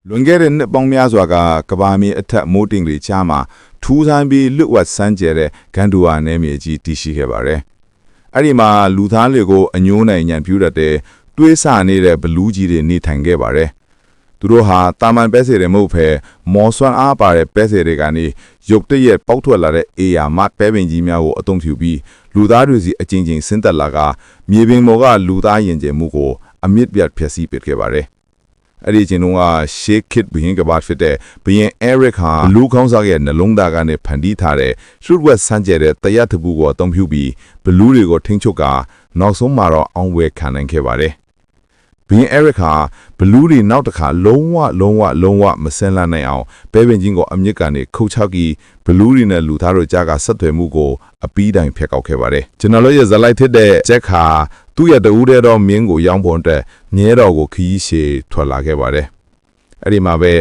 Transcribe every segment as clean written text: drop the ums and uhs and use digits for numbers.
လွန်ခဲ့တဲ့နှစ်ပေါင်းများစွာကကဘာမီအထက်မိုးတင်တွေချားမှာထူးဆန်းပြီးလွတ်ဝတ်ဆန်းကျဲတဲ့ဂန်ဒူဝါနယ်မြေကြီးတည်ရှိခဲ့ပါတယ်။အဲ့ဒီမှာလူသားတွေကိုအညိုးနိုင်ညံပြူတတ်တဲ့တွေးဆနေတဲ့ဘလူးကြီးတွေနေထိုင်ခဲ့ပါတယ်။သူတို့ဟာတာမန်ပဲစေတွေမဟုတ်ဘဲမော်ဆွမ်းအားပါတဲ့ပဲစေတွေကနေရုပ်တရက်ပေါက်ထွက်လာတဲ့အေယာမပဲပင်ကြီးများကိုအုံဖြူပြီးလူသားတွေစီအချင်းချင်းဆင်းသက်လာကမြေပြင်ပေါ်ကလူသားယဉ်ကျေးမှုကိုအမြင့်ပြတ်ဖျက်ဆီးပစ်ခဲ့ပါတယ်။အဲ့ဒီချင်းကရှေးခစ်ဘရင်ကဘာဖြစ်တဲ့ဘရင်အဲရစ်ဟာလူခေါင်းစားရဲ့နှလုံးသားကနေဖန်တီးထားတဲ့ရွှတ်ဝက်ဆန်းကျဲတဲ့တရားတပူကိုအသုံးပြုပြီးဘလူးတွေကိုထိန်းချုပ်ကနောက်ဆုံးမှာတော့အောင်ဝဲခံနိုင်ခဲ့ပါတယ်။ဘရင်အဲရစ်ဟာဘလူးတွေနောက်တစ်ခါလုံးဝမဆင်းလာနိုင်အောင်ပဲပင်ချင်းကိုအမြင့်ကနေခုတ်ချပြီးဘလူးတွေနဲ့လူသားတို့ကြားကဆက်သွယ်မှုကိုအပီးတိုင်ဖျက်ကောက်ခဲ့ပါတယ်။ကျွန်တော်တို့ရဲ့ဇလိုက်ဖြစ်တဲ့ဂျက်ဟာသူ့ရဲ့တူးတဲ့တော့မင်းကိုရောင်းဖို့အတွက်မြဲတော်ကိုခီးရှည်ထွက်လာခဲ့ပါတယ်။အဲ့ဒီမှာပဲ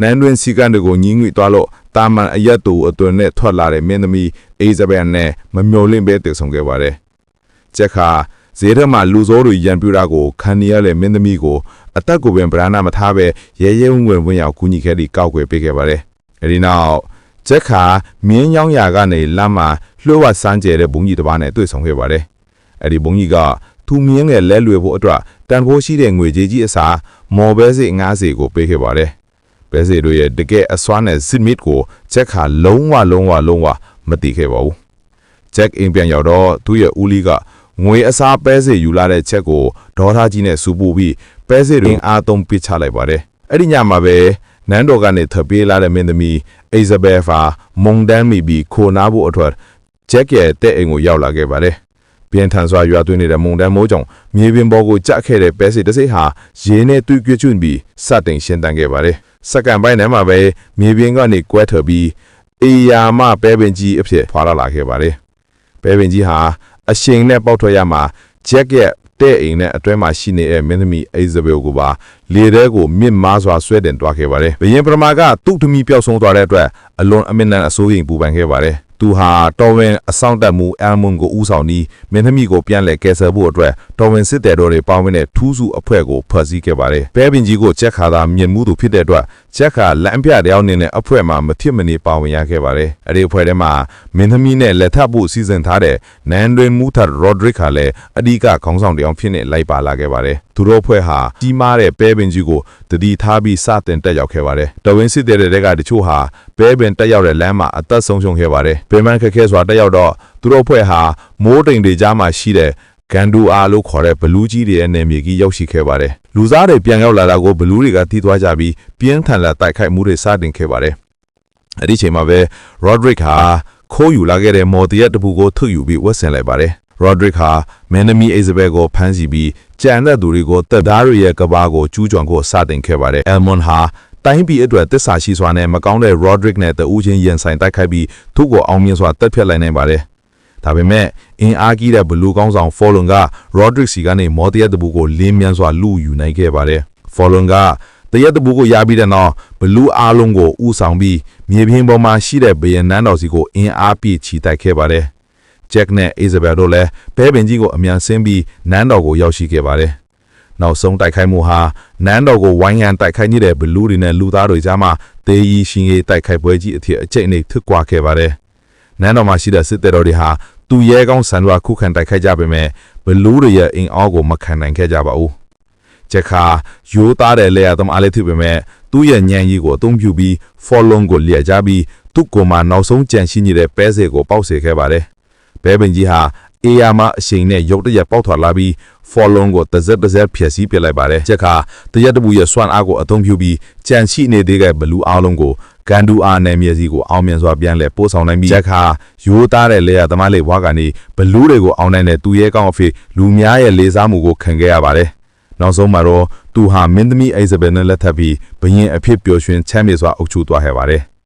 နန်းတွင်စီကန်တွေကိုညီးငွေသွားလို့တာမန်အရက်တူအတွင်နဲ့ထွက်လာတဲ့မင်းသမီးအေဇဘယ်နဲ့မမျော်လင့်ပဲတည်ဆုံခဲ့ပါတယ်။ဂျက်ဟာဈေးထဲမှာလူစိုးတွေရန်ပြူတာကိုခံနေရတဲ့မင်းသမီးကိုအသက်ကိုပင်ဗရာနာမထားပဲရဲဝင်ရောက်ကူညီခဲ့ပြီးကောက်ွယ်ပေးခဲ့ပါတယ်။အဲဒီနောက်ဂျက်ဟာမြင်းညောင်းရာကနေလမ်းမှာလှုပ်ဝဆန်းကျဲတဲ့ဘုံကြီးတစ်ပါးနဲ့တွေ့ဆုံခဲ့ပါတယ်။အဲဒီဘုံကြီးကသူမြင်းငယ်လဲလွယ်ဖို့အတွက်တန်ဖိုးရှိတဲ့ငွေကြေးကြီးအစားမော်ဘဲစေ90ကိုပေးခဲ့ပါတယ်။ဘဲစေတို့ရဲ့တကယ်အစွမ်းနဲ့စစ်မစ်ကိုဂျက်ဟာလုံးဝမသိခဲ့ပါဘူး။ဂျက်အိမ်ပြန်ရောက်တော့သူ့ရဲ့ဦးလီကငွေအစားပဲစေယူလာတဲ့ချက်ကိုဒေါသကြီးနဲ့စူပူပြီးပဲစေတွင်အားသုံးပစ်ချလိုက်ပါတယ်။အဲ့ဒီညမှာပဲနန်းတော်ကနေထပ်ပြေးလာတဲ့မင်းသမီးအိဇဘယ်ဖာမုန်တန်းမိပြီးခိုနာဖို့အတွက်ဂျက်ရဲ့တဲ့အိမ်ကိုရောက်လာခဲ့ပါတယ်။ပြင်းထန်စွာရွာသွင်းနေတဲ့မုန်တန်းမိုးကြောင့်မြေပြင်ပေါ်ကိုကျခဲ့တဲ့ပဲစေတစ်စိတ်ဟာရေနဲ့တွေ့ကြွချွတ်ပြီးစတင်ရှင်းတန်းခဲ့ပါတယ်။စက္ကန့်ပိုင်းထဲမှာပဲမြေပြင်ကနေကွဲထွက်ပြီးအေယာမပဲပင်ကြီးအဖြစ်ဖွာလာခဲ့ပါတယ်။ပဲပင်ကြီးဟာအရှိန်နဲ့ပေါက်ထွက်ရမှာဂျက်ရဲ့တဲ့အိမ်နဲ့အတွဲမှာရှိနေတဲ့မင်းသမီးအိဇဘယ်ကိုပါလေထဲကိုမြင့်မားစွာဆွဲတင်သွားခဲ့ပါတယ်။ဘရင်ပရမာကသူ့သမီးပျောက်ဆုံးသွားတဲ့အတွက်အလွန်အမင်းနဲ့အစိုးရိမ်ပူပန်ခဲ့ပါတယ်။သူဟာတော်ဝင်အဆောင်တက်မှုအယ်မွန်ကိုဦးဆောင်ပြီးမင်းသမီးကိုပြန်လည်ကယ်ဆယ်ဖို့အတွက်တော်ဝင်စစ်သည်တော်တွေပေါင်းတဲ့ထူးစုအဖွဲ့ကိုဖွဲ့စည်းခဲ့ပါတယ်။ပဲပင်ကြီးကိုဂျက်ခါသာမြင့်မှုသူဖြစ်တဲ့အတွက်ဂျက်ခါလမ်းပြတယောက်နေတဲ့အဖွဲ့မှာမဖြစ်မနေပါဝင်ရခဲ့ပါတယ်။အဲဒီအဖွဲ့ထဲမှာမင်းသမီးနဲ့လက်ထပ်ဖို့စီစဉ်ထားတဲ့နန်တွင်မူသတ်ရော့ဒရစ်ဟာလည်းအဓိကခေါင်းဆောင်တယောက်ဖြစ်နေလိုက်ပါလာခဲ့ပါတယ်။သူတို့အဖွဲ့ဟာကြီးမားတဲ့ပဲပင်ကြီးကိုတတိထားပြီးစတင်တက်ရောက်ခဲ့ပါတယ်။တော်ဝင်စစ်သည်တွေကတချို့ဟာပဲပင်တက်ရောက်တဲ့လမ်းမှာအသက်ဆုံးရှုံးခဲ့ပါတယ်။ပင်မခက်ခဲစွာတက်ရောက်တော့သူတို့အဖွဲ့ဟာမိုးတိမ်တွေကြားမှာရှိတဲ့ဂန်ဒူအာလို့ခေါ်တဲ့ဘလူးကြီးတွေရဲ့နယ်မြေကြီးရောက်ရှိခဲ့ပါတယ်။လူစားတွေပြန်ရောက်လာတာကိုဘလူးတွေကတီးသွားကြပြီးပြင်းထန်လာတိုက်ခိုက်မှုတွေစတင်ခဲ့ပါတယ်။အဲ့ဒီချိန်မှာပဲရော့ဒရစ်ဟာခိုးယူလာခဲ့တဲ့မော်တီယက်တပူကိုထုတ်ယူပြီးဝတ်ဆင်လိုက်ပါတယ်။ရော့ဒရစ်ဟာမင်းသမီးအိဇဘယ်ကိုဖမ်းဆီးပြီးကြံတဲ့သူတွေကိုတပ်သားတွေရဲ့ကဘာကိုကျူးကျော်ကိုစတင်ခဲ့ပါတယ်။အယ်မွန်ဟာတိုင်းပြည်အတွက်သစ္စာရှိစွာနဲ့မကောင်းတဲ့ Roderick နဲ့တူးချင်းရင်ဆိုင်တိုက်ခိုက်ပြီးသူ့ကိုအောင်မြင်စွာတက်ဖြတ်လိုက်နိုင်ပါတယ်။ဒါပေမဲ့အင်အားကြီးတဲ့ဘလူးကောင်းဆောင် Fallon က Roderick စီကနေမော်တရက်တပူကိုလင်းမြန်စွာလူယူနိုင်ခဲ့ပါတယ်။ Fallon ကတရက်တပူကိုရပြီးတဲ့နောက်ဘလူးအားလုံးကိုဥဆောင်ပြီးမြေပြင်ပေါ်မှာရှိတဲ့ဘယင်နန်းတော်စီကိုအင်အားပြည့်ချီတိုက်ခဲ့ပါတယ်။ Jack နဲ့ Isabel တို့လည်းပဲပင်ကြီးကိုအမြန်ဆင်းပြီးနန်းတော်ကိုရောက်ရှိခဲ့ပါတယ်။နောက်ဆုံးတိုက်ခိုက်မှုဟာနန်းတော်ကိုဝိုင်းရန်တိုက်ခိုက်နေတဲ့ဘလူးတွေနဲ့လူသားတွေကြားမှာတေးရီရှင်ရေးတိုက်ခိုက်ပွဲကြီးအဖြစ်အကျိတ်နဲ့ထွတ်ကွာခဲ့ပါတယ်။နန်းတော်မှာရှိတဲ့စစ်သည်တော်တွေဟာသူရဲကောင်းဆန်စွာခုခံတိုက်ခိုက်ကြပေမဲ့ဘလူးတွေရဲ့အင်အားကိုမခံနိုင်ခဲ့ကြပါဘူး။ဂျက်ခါရိုးသားတဲ့လေယာသမားလေးဖြစ်ပေမဲ့သူ့ရဲ့ညံရီကိုအသုံးပြုပြီးဖော်လွန်ကိုလျက်ကြပြီးသူ့ကိုယ်မှာနောက်ဆုံးကြံရှိနေတဲ့ပဲစေကိုပေါက်စေခဲ့ပါတယ်။ပဲပင်ကြီးဟာအေယာမအရှိန်နဲ့ရုတ်တရက်ပေါက်ထွက်လာပြီးဖော်လွန်ကိုတစက်ဖျက်ဆီးပစ်လိုက်ပါတယ်။ဂျက်ခါတရက်တပူရဲ့စွမ်းအားကိုအသုံးပြုပြီးကြံရှိနေသေးတဲ့ဘလူးအားလုံးကိုဂန်ဒူအာနယ်မြေစီကိုအောင်မြင်စွာပြန်လည်ပို့ဆောင်နိုင်ပြီးဂျက်ခါရိုးသားတဲ့လေယာသမားလေးဘွားကနေဘလူးတွေကိုအောင်နိုင်တဲ့သူရဲကောင်းအဖြစ်လူများရဲ့လေးစားမှုကိုခံခဲ့ရပါတယ်။နောက်ဆုံးမှာတော့သူဟာမင်းသမီးအိဇဘယ်နဲ့လက်ထပ်ပြီးဘရင်အဖြစ်ပျော်ရွှင်ချမ်းမြေစွာအုပ်ချုပ်သွားခဲ့ပါတယ်။